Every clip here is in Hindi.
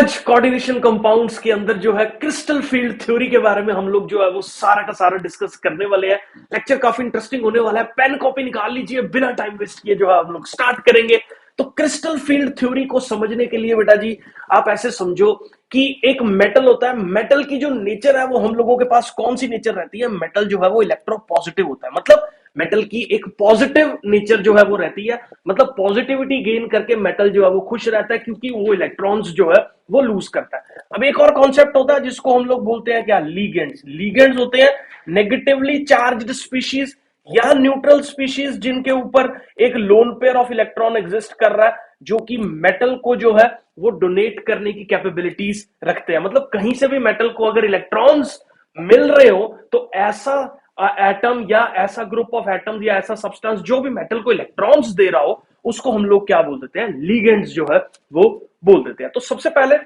आज कोऑर्डिनेशन कंपाउंड्स के अंदर जो है क्रिस्टल फील्ड थ्योरी के बारे में हम लोग जो है वो सारा का सारा डिस्कस करने वाले हैं। लेक्चर काफी इंटरेस्टिंग होने वाला है। पेन कॉपी निकाल लीजिए, बिना टाइम वेस्ट किए जो है हम लोग स्टार्ट करेंगे। तो क्रिस्टल फील्ड थ्योरी को समझने के लिए बेटा जी आप ऐसे समझो कि एक मेटल होता है। मेटल की जो नेचर है वो हम लोगों के पास कौन सी नेचर रहती है? मेटल जो है वो इलेक्ट्रोपॉजिटिव होता है। मतलब मेटल की एक पॉजिटिव नेचर जो है वो रहती है। मतलब पॉजिटिविटी गेन करके मेटल जो है वो खुश रहता है क्योंकि वो इलेक्ट्रॉन्स जो है वो लूज करता है। अब एक और कॉन्सेप्ट होता है जिसको हम लोग बोलते हैं क्या? लीगेंड्स। लीगेंड्स होते हैं नेगेटिवली चार्ज्ड स्पीशीज या न्यूट्रल स्पीशीज जिनके ऊपर एक lone pair of electron exist कर रहा है, जो कि मेटल को जो है वो डोनेट करने की कैपेबिलिटीज रखते हैं। मतलब कहीं से भी मेटल को अगर इलेक्ट्रॉन्स मिल रहे हो तो ऐसा एटम या ऐसा ग्रुप ऑफ एटम्स या ऐसा सब्सटेंस जो भी मेटल को इलेक्ट्रॉन्स दे रहा हो उसको हम लोग क्या बोल देते हैं? लीगेंड्स जो है वो बोल देते हैं। तो सबसे पहले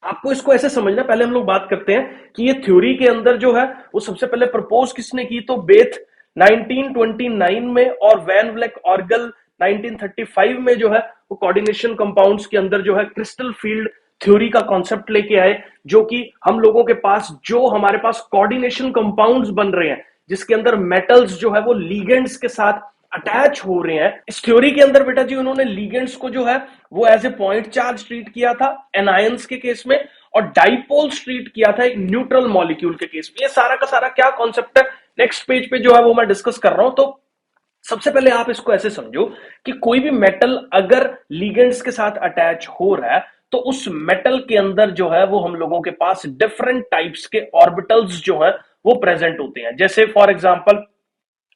आपको इसको ऐसे समझना, पहले हम लोग बात करते हैं कि ये थ्योरी के अंदर जो है वो सबसे पहले प्रपोज किसने की? तो बेथ 1929 में और वैन व्लेक ऑर्गल 1935 में जो है वो कोऑर्डिनेशन कंपाउंड्स के अंदर जो है क्रिस्टल फील्ड थ्योरी का कॉन्सेप्ट लेके आए, जो कि हम लोगों के पास जो हमारे पास कोऑर्डिनेशन कंपाउंड्स बन रहे हैं जिसके अंदर मेटल्स जो है वो लीगेंड्स के साथ अटैच हो रहे हैं। इस थ्योरी के अंदर बेटा जी उन्होंने लीगेंड्स को जो है वो as a point charge treat किया था एनायंस के केस में, और डाइपोल्स ट्रीट किया था एक न्यूट्रल मॉलिक्यूल के केस में। ये सारा का सारा क्या कॉन्सेप्ट है नेक्स्ट पेज पे जो है वो मैं डिस्कस कर रहा हूं। तो सबसे पहले आप इसको ऐसे समझो कि कोई भी मेटल अगर लीगेंड्स के साथ अटैच हो रहा है तो उस मेटल के अंदर जो है वो हम लोगों के पास डिफरेंट टाइप्स के ऑर्बिटल्स जो है वो प्रेजेंट होते हैं। जैसे फॉर एग्जांपल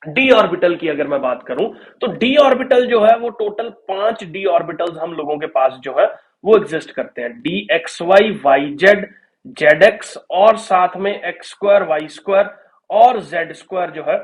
डी ऑर्बिटल की अगर मैं बात करूं तो डी ऑर्बिटल जो है वो टोटल 5 डी ऑर्बिटल्स हम लोगों के पास जो है वो एग्जिस्ट करते हैं। D x y y z z x और साथ में एक्स स्क्वायर वाई स्क्वायर और जेड स्क्वायर जो है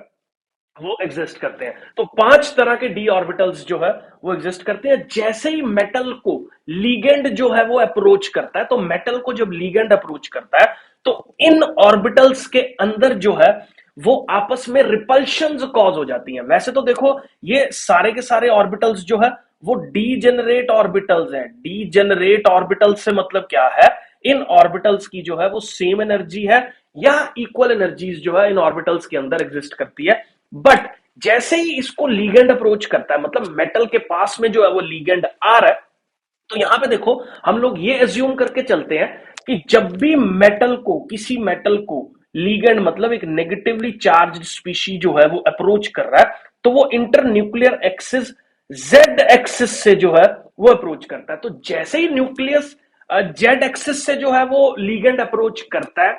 वो एग्जिस्ट करते हैं। तो 5 तरह के डी ऑर्बिटल्स जो है वो एग्जिस्ट करते हैं। जैसे ही मेटल को लीगेंड जो है वो अप्रोच करता है, तो मेटल को जब लीगेंड अप्रोच करता है तो इन ऑर्बिटल्स के अंदर जो है वो आपस में रिपल्शंस कॉज हो जाती हैं। वैसे तो देखो ये सारे के सारे ऑर्बिटल्स जो है वो डीजेनरेट ऑर्बिटल्स हैं। डीजेनरेट ऑर्बिटल्स से मतलब क्या है? इन ऑर्बिटल्स की जो है वो सेम एनर्जी है या इक्वल एनर्जीज जो है इन ऑर्बिटल्स के अंदर एग्जिस्ट करती है। बट जैसे ही इसको लीगेंड अप्रोच करता है, मतलब मेटल के पास में जो है वो लीगेंड आ रहा है, तो यहां पे देखो हम लोग ये एज्यूम करके चलते हैं कि जब भी मेटल को किसी मेटल को लीगेंड मतलब एक नेगेटिवली चार्ज स्पीशी जो है वो अप्रोच कर रहा है तो वो inter nuclear axis Z axis से जो है वो अप्रोच करता है। तो जैसे ही न्यूक्लियस जेड एक्सिस से जो है वो लीगेंड अप्रोच करता है,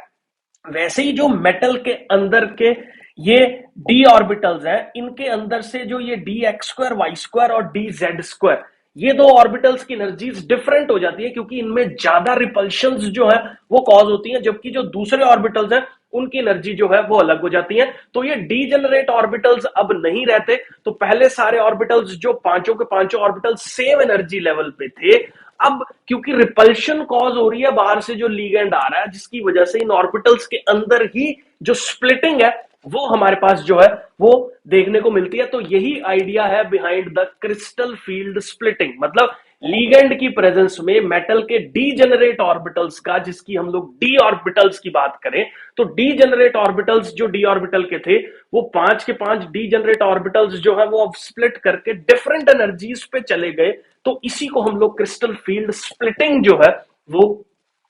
वैसे ही जो मेटल के अंदर के ये डी ऑर्बिटल्स हैं इनके अंदर से जो ये d x square y square और डी जेड स्क्वायर, ये दो ऑर्बिटल्स की एनर्जीज डिफरेंट हो जाती है क्योंकि इनमें ज्यादा रिपल्शंस जो है वो कॉज होती हैं, जबकि जो दूसरे ऑर्बिटल्स हैं उनकी एनर्जी जो है वो अलग हो जाती है। तो ये डीजेनरेट ऑर्बिटल्स अब नहीं रहते। तो पहले सारे ऑर्बिटल्स जो पांचों के पांचों ऑर्बिटल्स सेम एनर्जी लेवल पे थे, अब क्योंकि रिपल्शन कॉज हो रही है बाहर से जो लीगेंड आ रहा है जिसकी वजह से इन ऑर्बिटल्स के अंदर ही जो स्प्लिटिंग है वो हमारे पास जो है वो देखने को मिलती है। तो यही आइडिया है behind the crystal field splitting. मतलब लीगेंड की प्रेजेंस में मेटल के डीजेनरेट ऑर्बिटल्स का, जिसकी हम लोग डी ऑर्बिटल्स की बात करें तो डीजेनरेट ऑर्बिटल्स जो डी ऑर्बिटल के थे वो 5 के 5 डीजेनरेट ऑर्बिटल्स जो है वो अब स्प्लिट करके डिफरेंट एनर्जीज पे चले गए। तो इसी को हम लोग क्रिस्टल फील्ड स्प्लिटिंग जो है वो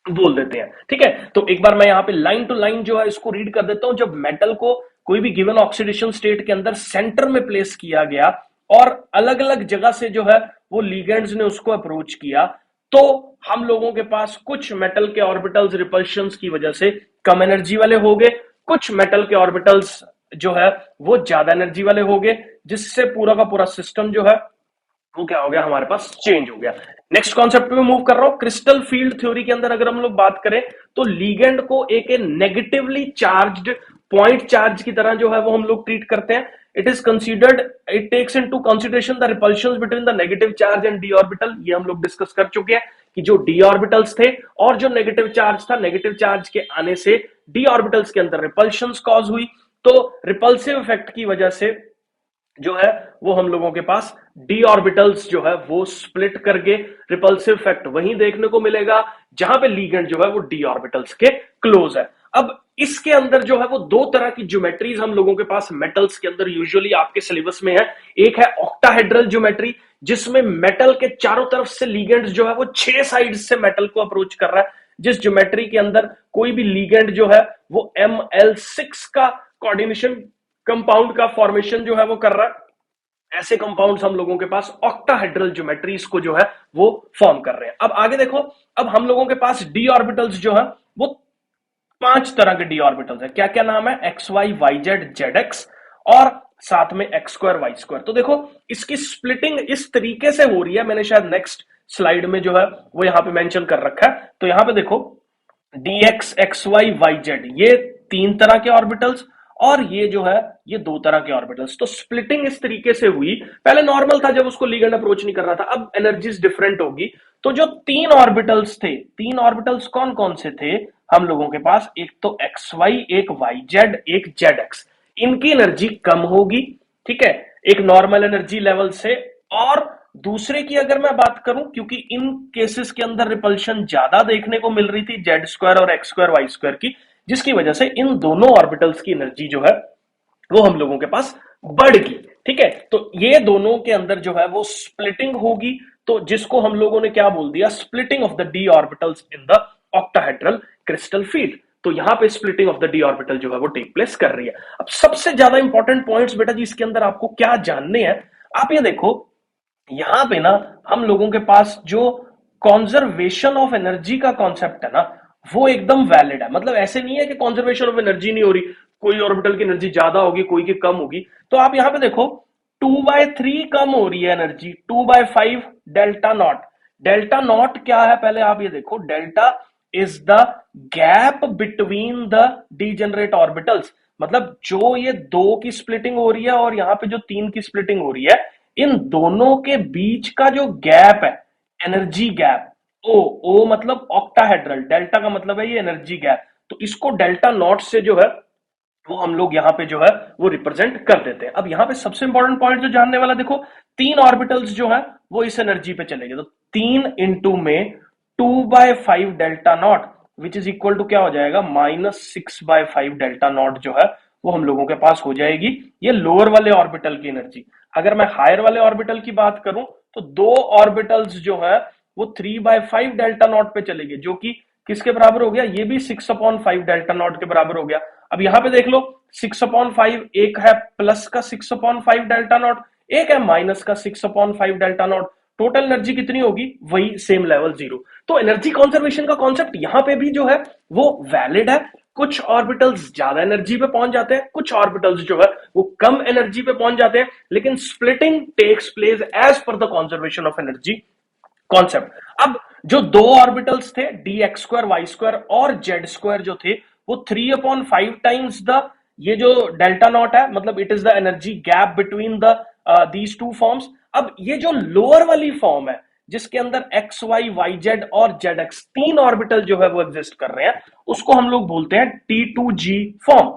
बोल देते हैं। ठीक है, तो एक बार मैं यहां पे लाइन टू लाइन जो है इसको रीड कर देता हूं। जब मेटल को कोई भी गिवन ऑक्सीडेशन स्टेट के अंदर सेंटर में प्लेस किया गया और अलग अलग जगह से जो है वो लीगेंड्स ने उसको अप्रोच किया, तो हम लोगों के पास कुछ मेटल के ऑर्बिटल्स रिपल्शंस की वजह से कम एनर्जी वाले हो गए, कुछ मेटल के ऑर्बिटल्स जो है वो ज्यादा एनर्जी वाले हो गए, जिससे पूरा का पूरा सिस्टम जो है वो क्या हो गया, हमारे पास चेंज हो गया। नेक्स्ट कॉन्सेप्ट पे मूव कर रहा हूं। क्रिस्टल फील्ड थ्योरी के अंदर अगर हम लोग बात करें तो लीगेंड को एक नेगेटिवली चार्ज्ड पॉइंट चार्ज की तरह जो है वो हम लोग ट्रीट करते हैं। It is considered, it takes into consideration the repulsions between the negative charge and d orbital. ये हम लोग डिस्कस कर चुके हैं कि जो डी ऑर्बिटल्स थे और जो नेगेटिव चार्ज था, नेगेटिव चार्ज के आने से डी ऑर्बिटल्स के अंदर रिपल्शंस कॉज हुई। तो रिपल्सिव इफेक्ट की वजह से जो है वो हम लोगों के पास डी ऑर्बिटल्स जो है वो स्प्लिट करके रिपल्सिव इफेक्ट वहीं देखने को मिलेगा जहां पे लीगेंड जो है वो डी ऑर्बिटल्स के क्लोज है। अब इसके अंदर जो है वो दो तरह की ज्योमेट्रीज हम लोगों के पास मेटल्स के अंदर यूजुअली आपके सिलेबस में है। एक है ऑक्टाहेड्रल ज्योमेट्री, जिसमें मेटल के चारों तरफ से लीगेंड जो है वो 6 साइड से मेटल को अप्रोच कर रहा है, जिस ज्योमेट्री के अंदर कोई भी लीगेंड जो है वो ML6 का कोऑर्डिनेशन कंपाउंड का फॉर्मेशन जो है वो कर रहा है। ऐसे कंपाउंड्स हम लोगों के पास ऑक्टाहेड्रल ज्योमेट्रीज को जो है वो फॉर्म कर रहे हैं। अब आगे देखो, अब हम लोगों के पास डी ऑर्बिटल्स जो है वो 5 तरह के डी ऑर्बिटल्स है। क्या क्या नाम है? X y y z z x और साथ में एक्स स्क्वायर वाई स्क्वायर। तो देखो इसकी स्प्लिटिंग इस तरीके से हो रही है, मैंने शायद नेक्स्ट स्लाइड में जो है वो यहां पे मेंशन कर रखा है। तो यहां पे देखो d x x y y z, ये 3 तरह के ऑर्बिटल्स और ये जो है ये 2 तरह के ऑर्बिटल्स। तो स्प्लिटिंग इस तरीके से हुई, पहले नॉर्मल था जब उसको लीगेंड अप्रोच नहीं कर रहा था, अब एनर्जीज डिफरेंट होगी। तो जो 3 ऑर्बिटल्स थे, 3 ऑर्बिटल्स कौन कौन से थे हम लोगों के पास? एक तो एक्स वाई, एक वाई जेड, एक जेड एक्स। इनकी एनर्जी कम होगी, ठीक है, एक नॉर्मल एनर्जी लेवल से। और दूसरे की अगर मैं बात करूं, क्योंकि इन केसेस के अंदर रिपल्शन ज्यादा देखने को मिल रही थी जेड स्क्वायर और एक्स स्क्वायर वाई स्क्वायर की, जिसकी वजह से इन दोनों ऑर्बिटल्स की एनर्जी जो है वो हम लोगों के पास बढ़ गई। ठीक है, तो ये दोनों के अंदर जो है वो स्प्लिटिंग होगी, तो जिसको हम लोगों ने क्या बोल दिया? Splitting of the D orbitals in the octahedral crystal field. तो यहां पे splitting of the d orbital जो है वो टेक प्लेस कर रही है। अब सबसे ज्यादा इंपॉर्टेंट पॉइंट्स बेटा जी इसके अंदर आपको क्या जानने हैं, आप ये देखो, यहां पे ना हम लोगों के पास जो कॉन्जर्वेशन ऑफ एनर्जी का कॉन्सेप्ट है ना, वो एकदम वैलिड है। मतलब ऐसे नहीं है कि कॉन्जर्वेशन ऑफ एनर्जी नहीं हो रही, कोई ऑर्बिटल की एनर्जी ज्यादा होगी कोई की कम होगी। तो आप यहां पे देखो 2/3 कम हो रही है energy, 2/5 delta not. Delta not क्या है पहले आप ये देखो, delta is the gap between the degenerate orbitals. मतलब जो ये 2 की स्प्लिटिंग हो रही है और यहां पे जो 3 की स्प्लिटिंग हो रही है, इन दोनों के बीच का जो गैप है, एनर्जी गैप, ओ ओ मतलब ऑक्टाहेड्रल, डेल्टा का मतलब है ये एनर्जी गैप। तो इसको डेल्टा नॉट से जो है वो हम लोग यहां पे जो है वो रिप्रेजेंट कर देते हैं। अब यहां पे सबसे इंपॉर्टेंट पॉइंट जो जानने वाला, देखो 3 ऑर्बिटल्स जो है वो इस एनर्जी पे चलेंगे, तो 3 इंटू में 2/5 delta nought which is equal to क्या हो जाएगा? -6/5 डेल्टा नॉट जो है वो हम लोगों के पास हो जाएगी। ये लोअर वाले ऑर्बिटल की एनर्जी। अगर मैं हायर वाले ऑर्बिटल की बात करूं तो 2 ऑर्बिटल्स जो है वो 3/5 डेल्टा नॉट पे चलेगी, जो कि किसके बराबर हो गया? ये भी 6/5 डेल्टा नॉट के बराबर हो गया। अब यहां पे देख लो 6/5, एक है प्लस का 6/5 डेल्टा नॉट, एक है माइनस का 6/5 डेल्टा नॉट। टोटल एनर्जी कितनी होगी? वही सेम लेवल 0। तो एनर्जी कंजर्वेशन का कॉन्सेप्ट यहां पे भी जो है वो वैलिड है। कुछ ऑर्बिटल्स ज्यादा एनर्जी पे पहुंच जाते हैं, कुछ ऑर्बिटल्स जो है वो कम एनर्जी पे पहुंच जाते हैं, लेकिन splitting takes place as per the conservation of energy concept. अब जो 2 ऑर्बिटल्स थे d x square y square और जेड स्क्वायर जो थे, वो 3/5 टाइम्स द ये जो डेल्टा नॉट है, मतलब it is the energy gap between the these 2 forms. अब ये जो लोअर वाली फॉर्म है जिसके अंदर एक्स वाई वाई जेड और जेड एक्स 3 ऑर्बिटल जो है वो एग्जिस्ट कर रहे हैं, उसको हम लोग बोलते हैं T2G फॉर्म।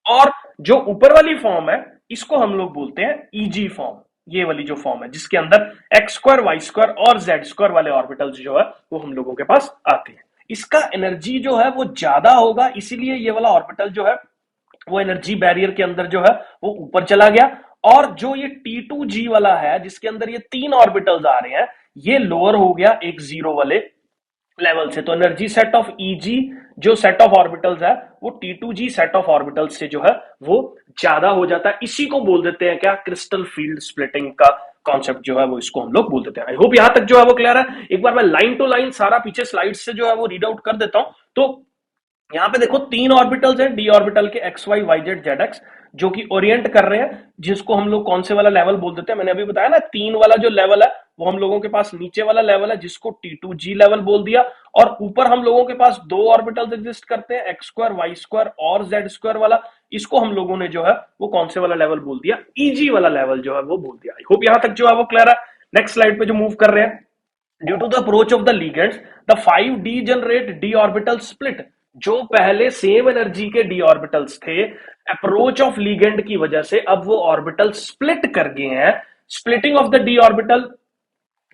और जो ऊपर वाली फॉर्म है इसको हम लोग बोलते हैं EG फॉर्म। ये वाली जो फॉर्म है जिसके अंदर एक्स स्क्वायर वाई स्क्वायर और जेड स्क्वायर वाले ऑर्बिटल्स जो है वो हम लोगों के पास आते हैं। इसका एनर्जी जो है वो ज्यादा होगा, इसीलिए ये वाला ऑर्बिटल जो है वो एनर्जी बैरियर के अंदर जो है वो ऊपर चला गया। और जो ये T2G वाला है जिसके अंदर ये 3 ऑर्बिटल्स आ रहे हैं, ये लोअर हो गया एक 0 वाले लेवल से। तो एनर्जी सेट ऑफ EG जो सेट ऑफ ऑर्बिटल्स है वो T2G सेट ऑफ ऑर्बिटल्स से जो है वो ज्यादा हो जाता है। इसी को बोल देते हैं क्या? क्रिस्टल फील्ड स्प्लिटिंग का कॉन्सेप्ट जो है वो इसको हम लोग बोल देते हैं। आई होप यहां तक जो है वो क्लियर है। एक बार मैं लाइन टू लाइन सारा पीछे स्लाइड से जो है वो रीड आउट कर देता हूं। तो यहां पे देखो 3 ऑर्बिटल्स हैं डी ऑर्बिटल के, x y y z z x, जो कि ओरिएंट कर रहे हैं, जिसको हम लोग कौन से वाला लेवल बोल देते हैं? मैंने अभी बताया ना 3 वाला जो लेवल है वो हम लोगों के पास नीचे वाला लेवल है जिसको T2G लेवल बोल दिया। और ऊपर हम लोगों के पास 2 ऑर्बिटल्स एग्जिस्ट करते हैं, एक्स स्क्वायर वाई स्क्वायर और जेड स्क्वायर वाला। इसको हम लोगों ने जो है वो कौन से वाला लेवल बोल दिया? EG वाला लेवल जो है वो बोल दिया। आई होप यहां तक जो है वो क्लियर है। नेक्स्ट स्लाइड पे जो मूव कर रहे हैं, due to the approach of the ligands the 5 degenerate d orbital split. जो पहले सेम एनर्जी के डी ऑर्बिटल्स थे, अप्रोच ऑफ लिगेंड की वजह से अब वो ऑर्बिटल स्प्लिट कर गए हैं। Splitting of the d orbital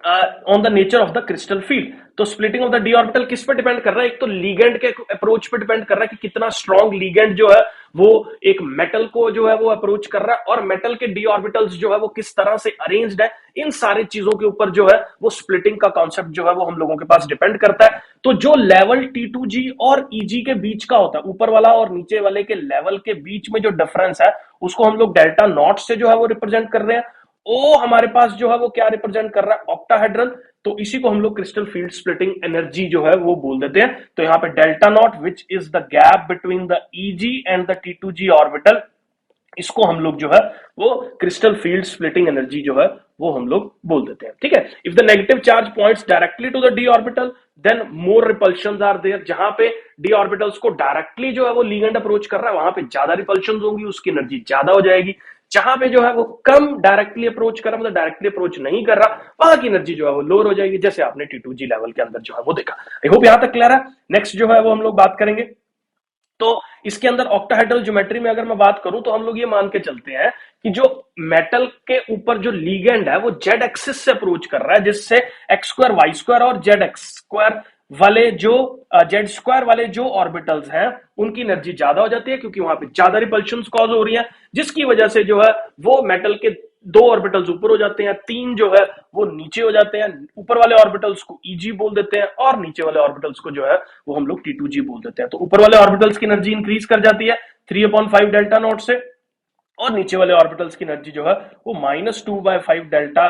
on the nature of the crystal field. तो splitting of the d orbital किस पे डिपेंड कर रहा है? एक तो लीगेंड के अप्रोच पे डिपेंड कर रहा है कि कितना स्ट्रॉन्ग लीगेंड जो है वो एक मेटल को जो है वो अप्रोच कर रहा है, और मेटल के डी ऑर्बिटल्स जो है वो किस तरह से अरेंज्ड है, इन सारी चीजों के ऊपर जो है वो स्प्लिटिंग का कॉन्सेप्ट जो है वो हम लोगों के पास डिपेंड करता है। तो जो लेवल T2G और EG के बीच का होता है, ऊपर वाला और नीचे वाले के लेवल के बीच में जो डिफरेंस है, उसको हम लोग डेल्टा नॉट से जो है वो रिप्रेजेंट कर रहे हैं। ओ हमारे पास जो है वो क्या रिप्रेजेंट कर रहा है? ऑक्टाहेड्रल। तो इसी को हम लोग क्रिस्टल फील्ड स्प्लिटिंग एनर्जी जो है वो बोल देते हैं। तो यहां पे delta nought which is the gap between the EG and the T2G orbital, इसको हम लोग जो है वो क्रिस्टल फील्ड स्प्लिटिंग एनर्जी जो है वो हम लोग बोल देते हैं। ठीक है। If the negative charge points directly to the d orbital then more repulsions are there. जहां पे डी ऑर्बिटल्स को डायरेक्टली जो है वो लीगेंड अप्रोच कर रहा है, वहां पे ज्यादा रिपल्शंस होंगी, उसकी एनर्जी ज्यादा हो जाएगी। जहां पे जो है वो कम डायरेक्टली अप्रोच कर रहा है, मतलब डायरेक्टली अप्रोच नहीं कर रहा, वहां की एनर्जी जो है वो लोअर हो जाएगी, जैसे आपने T2G लेवल के अंदर जो है वो देखा। आई होप यहां तक क्लियर है। नेक्स्ट जो है वो हम लोग बात करेंगे, तो इसके अंदर ऑक्टाहेड्रल ज्योमेट्री में अगर मैं बात करूं तो हम लोग ये मान के चलते हैं कि जो मेटल के ऊपर जो लीगेंड है वो जेड एक्सिस से अप्रोच कर रहा है, जिससे एक्स स्क्वायर वाई स्क्वायर और जेड एक्स स्क्वायर वाले जो जेड स्क्वायर वाले जो ऑर्बिटल्स हैं उनकी एनर्जी ज्यादा हो जाती है, क्योंकि वहां पे ज्यादा रिपल्शंस कॉज हो रही है, जिसकी वजह से जो है वो मेटल के दो ऑर्बिटल्स ऊपर हो जाते हैं, तीन जो है वो नीचे हो जाते हैं। ऊपर वाले ऑर्बिटल्स को EG बोल देते हैं और नीचे वाले ऑर्बिटल्स को जो है वो हम लोग T2G बोल देते हैं। तो ऊपर वाले ऑर्बिटल्स की एनर्जी इंक्रीज कर जाती है 3/5 डेल्टा नॉट से, और नीचे वाले ऑर्बिटल्स की एनर्जी जो है वो -2/5 डेल्टा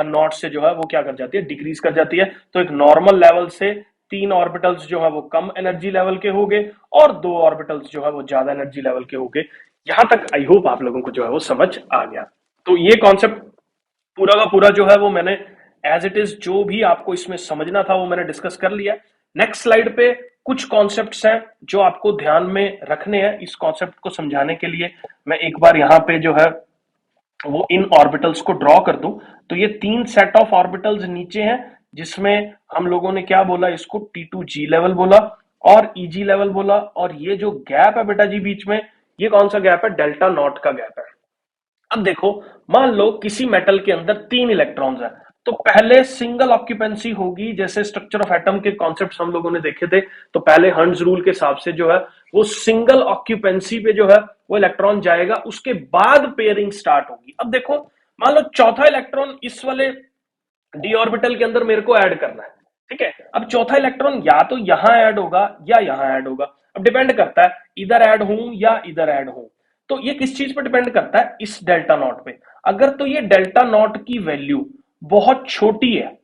नॉट से जो है वो क्या कर जाती है? डिक्रीज कर जाती है। तो एक नॉर्मल लेवल से तीन ऑर्बिटल्स जो है वो कम एनर्जी लेवल के हो गए और दो ऑर्बिटल्स जो है वो ज्यादा एनर्जी लेवल के हो गए। यहां तक आई होप आप लोगों को जो है वो समझ आ गया। तो ये कॉन्सेप्ट पूरा का पूरा जो है वो मैंने एज इट इज जो भी आपको इसमें समझना था वो मैंने डिस्कस कर लिया। नेक्स्ट स्लाइड पे कुछ कॉन्सेप्ट्स हैं जो आपको ध्यान में रखने हैं। इस कॉन्सेप्ट को समझाने के लिए मैं एक बार यहाँ पे जो है वो इन ऑर्बिटल्स को ड्रॉ कर दूं। तो ये तीन सेट ऑफ ऑर्बिटल्स नीचे हैं, जिसमें हम लोगों ने क्या बोला? इसको T2G लेवल बोला और EG लेवल बोला, और ये जो गैप है बेटा जी बीच में, ये कौन सा गैप है? डेल्टा नॉट का गैप है। अब देखो, मान लो किसी मेटल के अंदर तीन इलेक्ट्रॉन्स हैं, तो पहले सिंगल ऑक्यूपेंसी होगी। जैसे स्ट्रक्चर ऑफ एटम के कॉन्सेप्ट्स हम लोगों ने देखे थे, तो पहले हंड्स रूल के हिसाब से जो है वो सिंगल ऑक्यूपेंसी पे जो है वो इलेक्ट्रॉन जाएगा, उसके बाद पेयरिंग स्टार्ट होगी। अब देखो, मान लो चौथा इलेक्ट्रॉन इस वाले डी ऑर्बिटल के अंदर मेरे को ऐड करना है, ठीक है। अब चौथा इलेक्ट्रॉन या तो यहां ऐड होगा या यहां ऐड होगा, अब डिपेंड करता है इधर ऐड हूं या इधर ऐड हूं। तो ये किस चीज पर डिपेंड करता है? इस डेल्टा नॉट पे। अगर तो ये डेल्टा नॉट की वैल्यू बहुत छोटी है,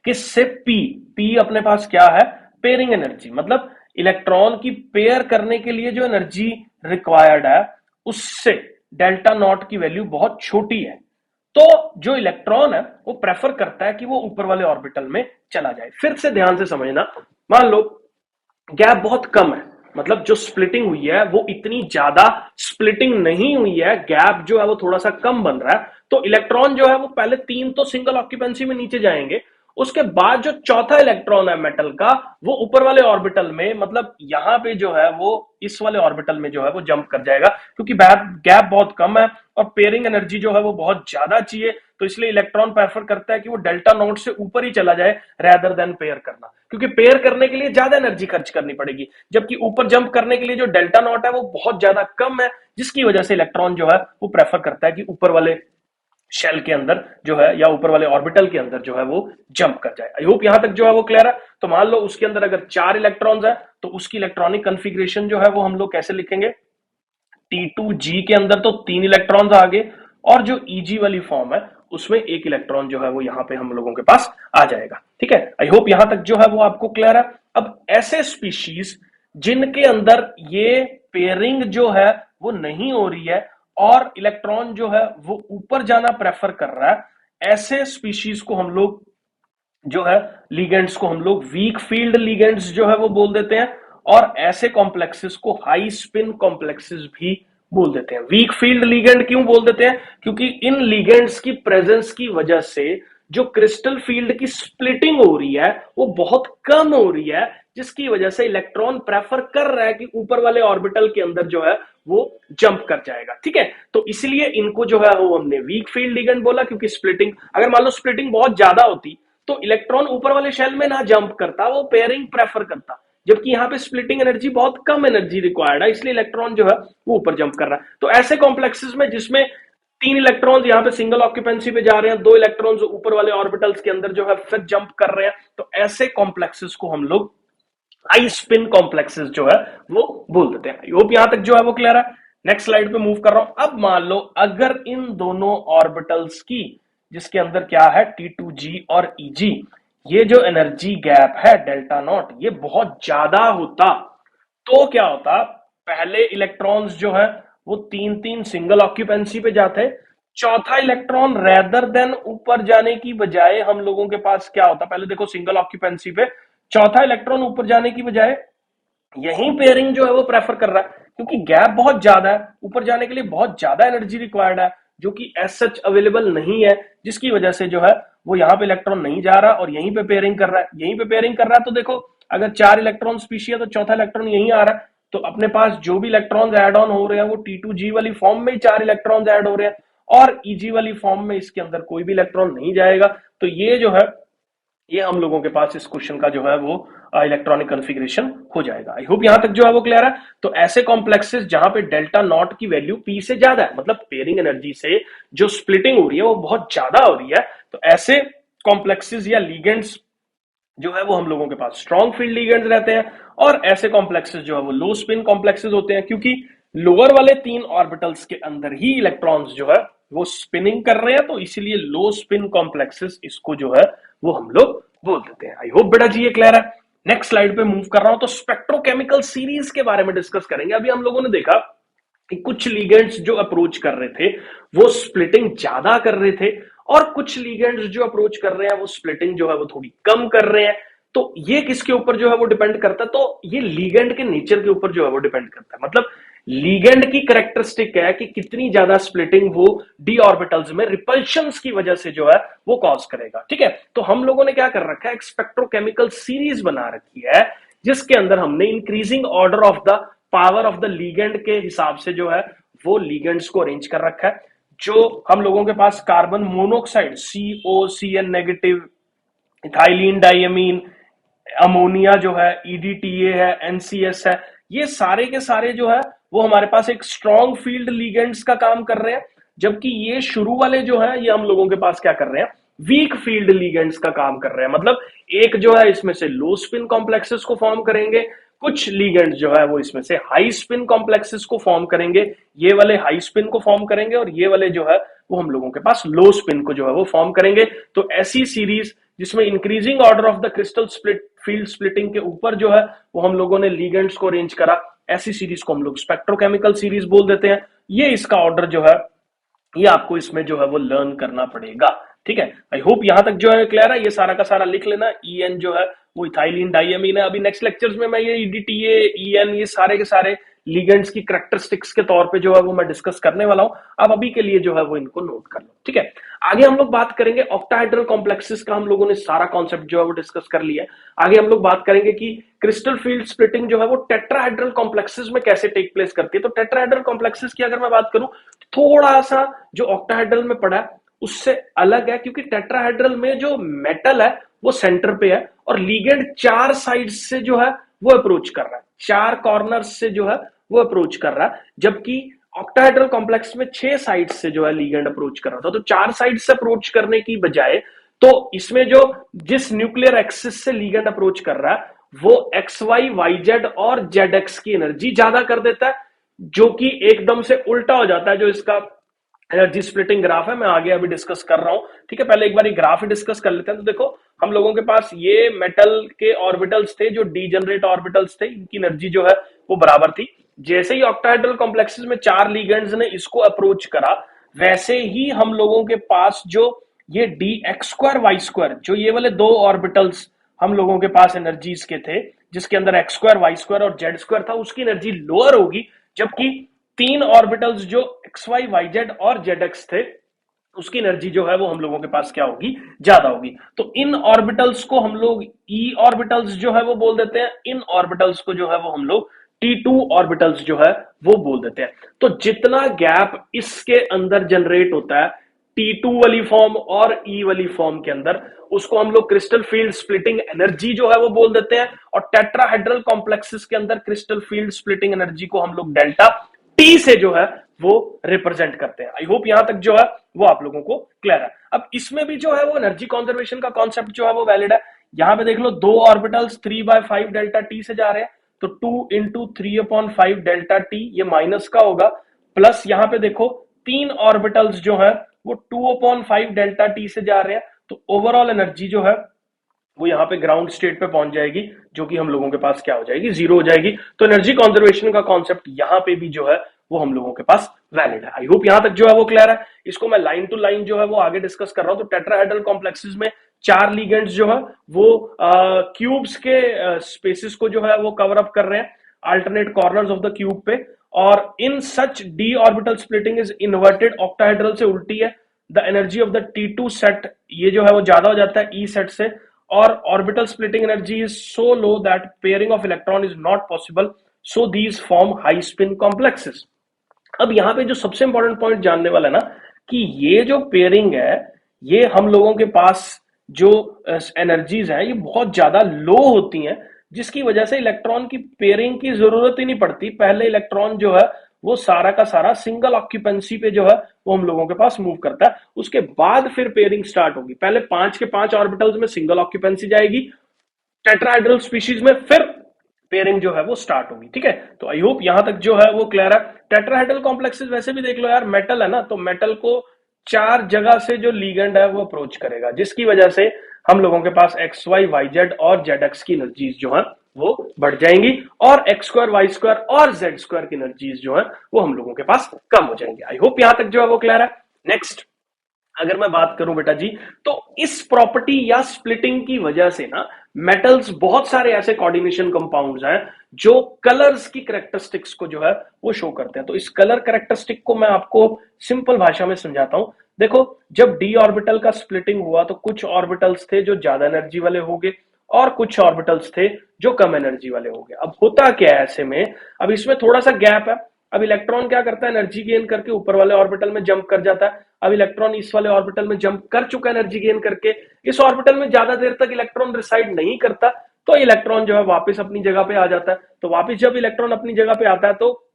किससे? पी अपने पास क्या है? पेयरिंग एनर्जी, मतलब इलेक्ट्रॉन की पेयर करने के लिए जो एनर्जी रिक्वायर्ड है उससे डेल्टा नॉट की वैल्यू बहुत छोटी है, तो जो इलेक्ट्रॉन है वो प्रेफर करता है कि वो ऊपर वाले ऑर्बिटल में चला जाए। फिर से ध्यान से समझना, मान लो गैप बहुत कम है, मतलब जो स्प्लिटिंग हुई है वो इतनी ज्यादा स्प्लिटिंग नहीं हुई है, गैप जो है वो थोड़ा सा कम बन रहा है, तो इलेक्ट्रॉन जो है वो पहले तीन तो सिंगल ऑक्यूपेंसी में नीचे जाएंगे, उसके बाद जो चौथा इलेक्ट्रॉन है मेटल का वो ऊपर वाले ऑर्बिटल में, मतलब यहां पे जो है वो इस वाले ऑर्बिटल में जो है वो जंप कर जाएगा, क्योंकि गैप बहुत कम है और पेयरिंग एनर्जी जो है वो बहुत ज्यादा चाहिए। तो इसलिए इलेक्ट्रॉन प्रेफर करता है कि वो डेल्टा नॉट से ऊपर ही चला जाए रेदर देन पेयर करना, क्योंकि पेयर करने के लिए ज्यादा एनर्जी खर्च करनी पड़ेगी, जबकि ऊपर जंप करने के लिए जो डेल्टा नॉट है वो बहुत ज्यादा कम है, जिसकी वजह से इलेक्ट्रॉन जो है वो प्रेफर करता है कि ऊपर वाले शेल के अंदर जो है या ऊपर वाले ऑर्बिटल के अंदर जो है वो जंप कर जाए। आई होप यहां तक जो है वो क्लियर है। तो मान लो उसके अंदर अगर 4 इलेक्ट्रॉन्स है तो उसकी इलेक्ट्रॉनिक कन्फिग्रेशन जो है वो हम लोग कैसे लिखेंगे? T2G के अंदर तो 3 इलेक्ट्रॉन्स आ गए, और जो EG वाली फॉर्म है उसमें एक इलेक्ट्रॉन जो है वो यहां पे हम लोगों के पास आ जाएगा। ठीक है, आई होप यहां तक जो है वो आपको क्लियर है। अब ऐसे स्पीशीज जिनके अंदर ये पेयरिंग जो है वो नहीं हो रही है और इलेक्ट्रॉन जो है वो ऊपर जाना प्रेफर कर रहा है, ऐसे स्पीशीज को हम लोग जो है लिगेंड्स को हम लोग वीक फील्ड लिगेंड्स जो है वो बोल देते हैं, और ऐसे कॉम्प्लेक्सेस को हाई स्पिन कॉम्प्लेक्सेस भी बोल देते हैं। वीक फील्ड लिगेंड क्यों बोल देते हैं? क्योंकि इन लिगेंड्स की प्रेजेंस की वजह से जो क्रिस्टल फील्ड की स्प्लिटिंग हो रही है वो बहुत कम हो रही है, जिसकी वजह से इलेक्ट्रॉन प्रेफर कर रहा है कि ऊपर वाले ऑर्बिटल के अंदर जो है वो जंप कर जाएगा। ठीक है, तो इसलिए इनको जो है वो हमने वीक फील्ड लिगेंड बोला, क्योंकि स्प्लिटिंग, अगर मान लो स्प्लिटिंग बहुत ज्यादा होती तो इलेक्ट्रॉन ऊपर वाले शेल में ना जंप करता, वो पेयरिंग प्रेफर करता, जबकि यहाँ पे स्प्लिटिंग एनर्जी बहुत कम एनर्जी रिक्वायर्ड है, इसलिए इलेक्ट्रॉन जो है वो ऊपर जंप कर रहा है। तो ऐसे कॉम्प्लेक्सेस में जिसमें 3 इलेक्ट्रॉन्स यहाँ पे सिंगल ऑक्यूपेंसी पे जा रहे हैं, 2 इलेक्ट्रॉन्स ऊपर वाले ऑर्बिटल्स के अंदर जो है फिर जंप कर रहे हैं, तो ऐसे कॉम्प्लेक्सेस को हम लोग हाई स्पिन कॉम्प्लेक्सेस जो है वो बोल देते हैं। आई होप यहां तक जो है वो क्लियर है। नेक्स्ट स्लाइड पे मूव कर रहा हूं। अब मान लो अगर इन दोनों ऑर्बिटल्स की, जिसके अंदर क्या है T2G और EG, ये जो एनर्जी गैप है डेल्टा नॉट, ये बहुत ज्यादा होता, तो क्या होता, पहले इलेक्ट्रॉन्स जो है वो 3-3 सिंगल ऑक्यूपेंसी पे जाते, चौथा इलेक्ट्रॉन रेदर देन ऊपर जाने की बजाय हम लोगों के पास क्या होता, पहले देखो सिंगल ऑक्यूपेंसी पे चौथा इलेक्ट्रॉन ऊपर जाने की बजाय यही पेयरिंग जो है वो प्रेफर कर रहा है, क्योंकि गैप बहुत ज्यादा है, ऊपर जाने के लिए बहुत ज्यादा एनर्जी रिक्वायर्ड है, जो कि एज सच अवेलेबल नहीं है, जिसकी वजह से जो है वो यहाँ पे इलेक्ट्रॉन नहीं जा रहा और यहीं पे पेयरिंग कर रहा है, यहीं पे पेयरिंग कर रहा है। तो देखो अगर 4 इलेक्ट्रॉन स्पीशी है तो चौथा इलेक्ट्रॉन यहीं आ रहा है, तो अपने पास जो भी इलेक्ट्रॉन्स ऐड ऑन हो रहे हैं वो T2G वाली फॉर्म में ही 4 इलेक्ट्रॉन्स ऐड हो रहे हैं, और EG वाली फॉर्म में इसके अंदर कोई भी इलेक्ट्रॉन नहीं जाएगा। तो ये जो है ये हम लोगों के पास इस क्वेश्चन का जो है वो इलेक्ट्रॉनिक कॉन्फ़िगरेशन हो जाएगा। आई होप यहां तक जो है वो क्लियर है। तो ऐसे कॉम्प्लेक्सेस जहां पे डेल्टा नॉट की वैल्यू P से ज्यादा है, मतलब पेयरिंग एनर्जी से जो स्प्लिटिंग हो रही है वो बहुत ज्यादा हो रही है, तो ऐसे कॉम्प्लेक्सेस या लीगेंड्स जो है वो हम लोगों के पास स्ट्रॉन्ग फील्ड लीगेंड्स रहते हैं, और ऐसे कॉम्प्लेक्सेस जो है वो लो स्पिन कॉम्प्लेक्सेस होते हैं, क्योंकि लोअर वाले 3 ऑर्बिटल्स के अंदर ही इलेक्ट्रॉन्स जो है वो स्पिनिंग कर रहे हैं, तो इसीलिए लो स्पिन कॉम्प्लेक्सेस इसको जो है वो हम लोग बोल देते हैं। आई होप बेटा जी ये क्लियर है। नेक्स्ट स्लाइड पे मूव कर रहा हूं, तो स्पेक्ट्रोकेमिकल सीरीज के बारे में डिस्कस करेंगे। अभी हम लोगों ने देखा कि कुछ लीगेंड्स जो अप्रोच कर रहे थे वो स्प्लिटिंग ज्यादा कर रहे थे, और कुछ लीगेंड्स जो अप्रोच कर रहे हैं वो स्प्लिटिंग जो है वो थोड़ी कम कर रहे हैं। तो ये किसके ऊपर जो है वो डिपेंड करता है, तो ये लीगेंड के नेचर के ऊपर जो है वो डिपेंड करता है। मतलब लीगेंड की कैरेक्टरिस्टिक है कि कितनी ज्यादा स्प्लिटिंग वो डी ऑर्बिटल्स में रिपल्शंस की वजह से जो है वो कॉज करेगा। ठीक है, तो हम लोगों ने क्या कर रखा है, एक स्पेक्ट्रोकेमिकल सीरीज बना रखी है, जिसके अंदर हमने increasing order of the power of the ligand के हिसाब से जो है वो लीगेंड्स को अरेंज कर रखा है। जो हम लोगों के पास carbon monoxide COCN negative, ethylene diamine, ammonia जो है EDTA है, NCS है, ये सारे के सारे जो है वो हमारे पास एक स्ट्रॉन्ग फील्ड लीगेंड्स का काम कर रहे हैं, जबकि ये शुरू वाले जो है ये हम लोगों के पास क्या कर रहे हैं, वीक फील्ड लीगेंड्स का काम कर रहे हैं। मतलब एक जो है इसमें से लो स्पिन कॉम्प्लेक्सेस को फॉर्म करेंगे, कुछ लीगेंड्स जो है वो इसमें से हाई स्पिन कॉम्प्लेक्सेस को फॉर्म करेंगे, ये वाले हाई स्पिन को फॉर्म करेंगे, और ये वाले जो है वो हम लोगों के पास लो स्पिन को जो है वो फॉर्म करेंगे। तो ऐसी सीरीज जिसमें increasing order of the crystal split field splitting के ऊपर जो है वो हम लोगों ने लीगेंड्स को अरेंज करा, ऐसी सीरीज को हम लोग स्पेक्ट्रोकेमिकल सीरीज बोल देते हैं। ये इसका ऑर्डर जो है ये आपको इसमें जो है वो लर्न करना पड़ेगा। ठीक है, आई होप यहां तक जो है क्लियर है। ये सारा का सारा लिख लेना। EN जो है वो इथाइलिन डाइमीन है। अभी नेक्स्ट लेक्चर्स में मैं ये EDTA, EN, ये सारे के सारे लिगेंड्स की कैरेक्टरिस्टिक्स के तौर पे जो है वो मैं डिस्कस करने वाला हूं। अब अभी के लिए जो है वो इनको नोट कर लो। ठीक है, आगे हम लोग बात करेंगे ऑक्टाहेड्रल कॉम्प्लेक्सेस का। हम लोगों ने सारा कॉन्सेप्ट जो है वो डिस्कस कर लिया है। आगे हम लोग बात करेंगे कि क्रिस्टल फील्ड स्प्लिटिंग जो है वो टेट्राहेड्रल कॉम्प्लेक्सेस में कैसे टेक प्लेस करती है। तो टेट्राहेड्रल कॉम्प्लेक्सेस की अगर मैं बात करूं, थोड़ा सा जो ऑक्टाहेड्रल में पड़ा है उससे अलग है, क्योंकि टेट्राहेड्रल में जो मेटल है वो सेंटर पे है, और लीगेंड 4 साइड से जो है वो अप्रोच कर रहा है, 4 कॉर्नर्स से जो है वो अप्रोच कर रहा है, जबकि ऑक्टाहेड्रल कॉम्प्लेक्स में 6 साइड से जो है लीगेंड अप्रोच कर रहा था। तो 4 साइड से अप्रोच करने की बजाय तो इसमें जो जिस न्यूक्लियर एक्सिस से लीगेंड अप्रोच कर रहा है वो XY YZ और ZX की एनर्जी ज्यादा कर देता है, जो कि एकदम से उल्टा हो जाता है जो इसका एनर्जी स्प्लिटिंग ग्राफ है। मैं आगे अभी डिस्कस कर रहा हूं। ठीक है, पहले एक बार ये ग्राफ ही डिस्कस कर लेते हैं। तो देखो हम लोगों के पास ये मेटल के ऑर्बिटल्स थे जो डीजनरेट ऑर्बिटल्स थे, इनकी एनर्जी जो है वो बराबर थी। जैसे ही ऑक्टाहेड्रल कॉम्प्लेक्सेस में 4 लिगेंड्स ने इसको अप्रोच करा, वैसे ही हम लोगों के पास जो ये dx2y2, जो ये वाले 2 ऑर्बिटल्स हम लोगों के पास एनर्जीज के थे, जिसके अंदर x2 y2 और z2 था, उसकी एनर्जी लोअर होगी, जबकि 3 ऑर्बिटल्स जो XY YZ और ZX थे उसकी एनर्जी जो है वो हम लोगों के पास क्या होगी, ज्यादा होगी। तो इन ऑर्बिटल्स को हम लोग ई ऑर्बिटल्स जो है वो बोल देते हैं, इन ऑर्बिटल्स को जो है वो हम लोग T2 ऑर्बिटल्स जो है वो बोल देते हैं। तो जितना गैप इसके अंदर जनरेट होता है T2 वाली फॉर्म और E वाली फॉर्म के अंदर, उसको हम लोग क्रिस्टल फील्ड स्प्लिटिंग एनर्जी जो है वो बोल देते हैं। और टेट्राहेड्रल कॉम्प्लेक्सेस के अंदर क्रिस्टल फील्ड स्प्लिटिंग एनर्जी को हम लोग डेल्टा टी से जो है वो रिप्रेजेंट करते हैं। आई होप यहां तक जो है वो आप लोगों को क्लियर है। अब इसमें भी जो है वो एनर्जी कंजर्वेशन का कॉन्सेप्ट जो है वो वैलिड है। यहां पे देख लो, दो ऑर्बिटल्स 3/5 डेल्टा टी से जा रहे हैं, तो 2 इंटू 3/5 डेल्टा टी, ये माइनस का होगा, प्लस यहां पे देखो तीन ऑर्बिटल्स जो है वो 2/5 डेल्टा टी से जा रहे हैं, तो ओवरऑल एनर्जी जो है वो यहाँ पे ग्राउंड स्टेट पे पहुंच जाएगी, जो कि हम लोगों के पास क्या हो जाएगी, जीरो हो जाएगी। तो एनर्जी कंजर्वेशन का कॉन्सेप्ट यहाँ पे भी जो है वो हम लोगों के पास वैलिड है। आई होप यहां तक जो है वो क्लियर है। इसको मैं लाइन टू लाइन जो है वो आगे डिस्कस कर रहा हूं। तो टेट्राहेड्रल कॉम्प्लेक्सेस में चार लिगेंड्स जो है वो क्यूब्स के स्पेसिस को जो है वो कवर अप कर रहे हैं, alternate corners of the cube पे। और in such d orbital splitting is inverted, octahedral से उल्टी है। The energy of the T2 set ये जो है वो ज्यादा हो जाता है ई सेट से, और orbital splitting energy is so low that pairing of electron is not possible, so these form high spin complexes. अब यहां पे जो सबसे इंपॉर्टेंट पॉइंट जानने वाला है ना, कि ये जो पेयरिंग है, ये हम लोगों के पास जो एनर्जीज है ये बहुत ज्यादा लो होती हैं, जिसकी वजह से इलेक्ट्रॉन की पेयरिंग की जरूरत ही नहीं पड़ती। पहले इलेक्ट्रॉन जो है वो सारा का सारा सिंगल ऑक्यूपेंसी पे जो है वो हम लोगों के पास मूव करता है, उसके बाद फिर पेयरिंग स्टार्ट होगी। पहले 5 के 5 ऑर्बिटल्स में सिंगल ऑक्यूपेंसी जाएगी टेट्राहेड्रल स्पीशीज में, फिर पेयरिंग जो है वो स्टार्ट होगी। ठीक है, तो आई होप यहां तक जो है वो क्लियर है। टेट्राहेड्रल कॉम्प्लेक्सेस वैसे भी देख लो यार, मेटल है ना, तो मेटल को चार जगह से जो लीगेंड है वो अप्रोच करेगा, जिसकी वजह से हम लोगों के पास एक्स वाई वाई जेड और जेड एक्स की एनर्जीज जो है वो बढ़ जाएंगी, और एक्स स्क्वायर वाई स्क्वायर और जेड स्क्वायर की एनर्जीज जो है वो हम लोगों के पास कम हो जाएंगी। आई होप यहां तक जो है वो क्लियर है। नेक्स्ट अगर मैं बात करूं बेटा जी, तो इस प्रॉपर्टी या स्प्लिटिंग की वजह से ना मेटल्स, बहुत सारे ऐसे कोऑर्डिनेशन कंपाउंड्स हैं जो कलर्स की कैरेक्टरिस्टिक्स को जो है वो शो करते हैं। तो इस कलर कैरेक्टरिस्टिक को मैं आपको सिंपल भाषा में समझाता हूं। देखो, जब डी ऑर्बिटल का स्प्लिटिंग हुआ तो कुछ ऑर्बिटल्स थे जो ज्यादा एनर्जी वाले हो गए, और कुछ ऑर्बिटल्स थे जो कम एनर्जी वाले हो गए। अब होता क्या है ऐसे में, अब इसमें थोड़ा सा गैप है। अब इलेक्ट्रॉन क्या करता है, एनर्जी गेन करके ऊपर वाले ऑर्बिटल में जंप कर जाता है। अब इलेक्ट्रॉन इस वाले ऑर्बिटल में जंप कर चुका है एनर्जी गेन करके, इस ऑर्बिटल में ज्यादा देर तक इलेक्ट्रॉन रिसाइड नहीं करता, तो इलेक्ट्रॉन जो है वापस अपनी जगह पे आ जाता है। तो वापस जब इलेक्ट्रॉन अपनी जगह पे आता है तो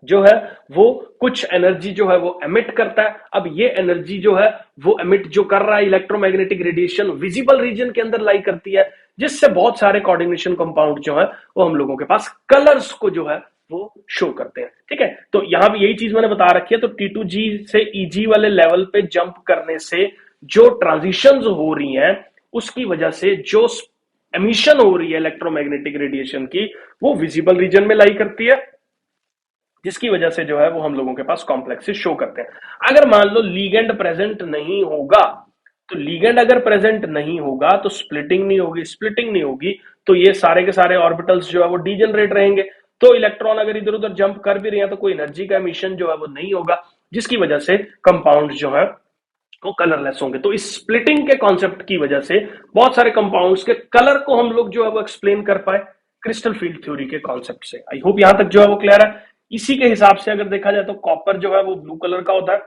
जो है वो कुछ एनर्जी जो है वो एमिट करता है। अब ये एनर्जी जो है वो एमिट जो कर रहा है, इलेक्ट्रोमैग्नेटिक रेडिएशन विजिबल रीजन के अंदर लाई करती है, जिससे बहुत सारे कोऑर्डिनेशन कंपाउंड जो है वो हम लोगों के पास कलर्स को जो है वो शो करते हैं। ठीक है, तो यहां भी यही चीज मैंने बता रखी है। तो T2G से EG वाले लेवल पे जंप करने से जो ट्रांजिशंस हो रही हैं, उसकी वजह से जो एमिशन हो रही है इलेक्ट्रोमैग्नेटिक रेडिएशन की, वो विजिबल रीजन में लाई करती है, जिसकी वजह से जो है वो हम लोगों के पास कॉम्प्लेक्सेस शो करते हैं। अगर मान लो लीगेंड प्रेजेंट नहीं होगा, तो लीगेंड अगर प्रेजेंट नहीं होगा तो स्प्लिटिंग नहीं होगी, स्प्लिटिंग नहीं होगी तो ये सारे के सारे ऑर्बिटल्स जो है वो डीजनरेट रहेंगे। तो इलेक्ट्रॉन अगर इधर उधर जंप कर भी रहे हैं तो कोई एनर्जी का एमिशन जो है वो नहीं होगा, जिसकी वजह से कंपाउंड जो है वो कलरलेस होंगे। तो इस स्प्लिटिंग के कॉन्सेप्ट की वजह से बहुत सारे कंपाउंड्स के कलर को हम लोग जो है वो एक्सप्लेन कर पाए क्रिस्टल फील्ड थ्योरी के कॉन्सेप्ट से। आई होप यहां तक जो है वो क्लियर है। इसी के हिसाब से अगर देखा जाए तो कॉपर जो है वो ब्लू कलर का होता है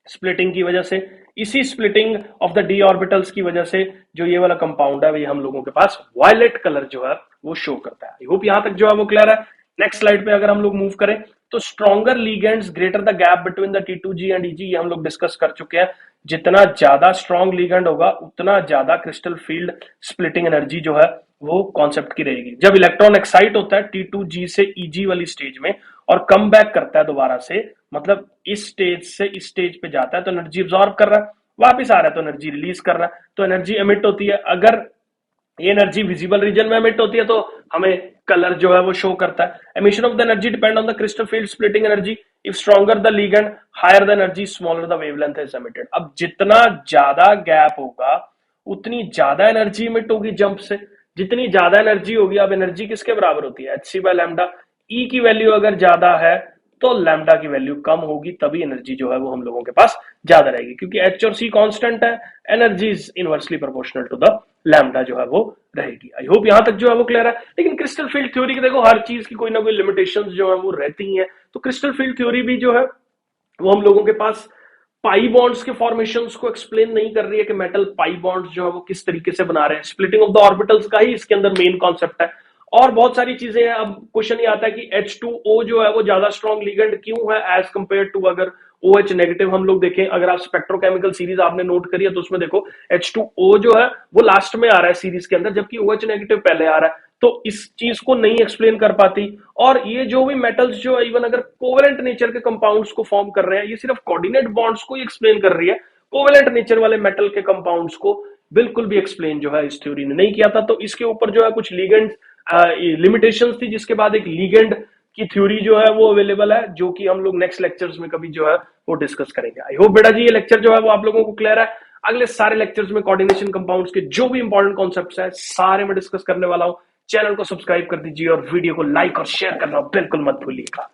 स्प्लिटिंग की वजह से। इसी splitting of the D orbitals की वजह से जो ये वाला कंपाउंड है, ये हम लोगों के पास वायलेट कलर जो है वो शो करता है। आई होप यहां तक जो है वो क्लियर है। नेक्स्ट स्लाइड पे अगर हम लोग मूव करें, तो stronger ligands greater the gap between the T2G and EG, ये हम लोग डिस्कस कर चुके हैं। जितना ज्यादा स्ट्रॉन्ग लीगेंड होगा उतना ज्यादा क्रिस्टल फील्ड स्प्लिटिंग एनर्जी जो है वो कॉन्सेप्ट की रहेगी। जब इलेक्ट्रॉन एक्साइट होता है T2G से EG वाली स्टेज में और कम बैक करता है दोबारा से, मतलब इस स्टेज से इस स्टेज पे जाता है तो एनर्जी अब्सॉर्ब कर रहा है, वापिस आ रहा है तो एनर्जी रिलीज कर रहा है, तो एनर्जी एमिट होती है। अगर ये एनर्जी विजिबल रीजन में एमिट होती है तो हमें कलर जो है वो शो करता है। Emission of the energy depend on the crystal field splitting energy. If stronger the ligand, higher the energy, smaller the wavelength is emitted. अब जितना ज्यादा गैप होगा उतनी ज्यादा एनर्जी एमिट होगी जंप से। जितनी ज्यादा एनर्जी होगी, अब एनर्जी किसके बराबर होती है, hc बाय लैम्डा। ई की वैल्यू अगर ज्यादा है तो लैम्डा की वैल्यू कम होगी, तभी एनर्जी जो है वो हम लोगों के पास ज्यादा रहेगी, क्योंकि एच और सी कांस्टेंट है, energy is inversely proportional to the lambda जो है वो रहेगी। आई होप यहां तक जो है वो क्लियर है। लेकिन क्रिस्टल फील्ड थ्योरी के देखो हर चीज की कोई ना कोई लिमिटेशंस जो है वो रहती हैं, तो क्रिस्टल फील्ड थ्योरी भी जो है वो हम लोगों के पास पाई बॉन्ड्स के फॉर्मेशंस को एक्सप्लेन नहीं कर रही है कि मेटल पाई बॉन्ड्स जो है वो किस तरीके से बना रहे हैं, स्प्लिटिंग ऑफ द ऑर्बिटल्स का ही इसके अंदर मेन कॉन्सेप्ट है। और बहुत सारी चीजें हैं। अब क्वेश्चन ये आता है कि H2O जो है वो ज्यादा स्ट्रॉन्ग लिगेंड क्यों है एज कंपेयर टू अगर OH नेगेटिव हम लोग देखें। अगर आप स्पेक्ट्रोकेमिकल सीरीज आपने नोट करी है तो उसमें देखो H2O जो है वो लास्ट में आ रहा है सीरीज के अंदर, जबकि OH नेगेटिव पहले आ रहा है, तो इस चीज को नहीं एक्सप्लेन कर पाती। और ये जो भी मेटल्स जो है इवन अगर कोवेलेंट नेचर के कंपाउंड्स को फॉर्म कर रहे हैं, ये सिर्फ कोऑर्डिनेट बॉन्ड्स को ही एक्सप्लेन कर रही है, कोवेलेंट नेचर वाले मेटल के कंपाउंड्स को बिल्कुल भी एक्सप्लेन जो है इस थ्योरी ने नहीं किया था। तो इसके ऊपर जो है कुछ लीगेंड लिमिटेशंस थी, जिसके बाद एक लीगेंड की थ्योरी जो है वो अवेलेबल है, जो कि हम लोग नेक्स्ट लेक्चर्स में कभी जो है वो डिस्कस करेंगे। आई होप बेटा जी ये लेक्चर जो है वो आप लोगों को क्लियर है। अगले सारे लेक्चर्स में कोऑर्डिनेशन कंपाउंड्स के जो भी इंपॉर्टेंट कॉन्सेप्ट्स है सारे में डिस्कस करने वाला हूं। चैनल को सब्सक्राइब कर दीजिए और वीडियो को लाइक और शेयर करना बिल्कुल मत भूलिएगा।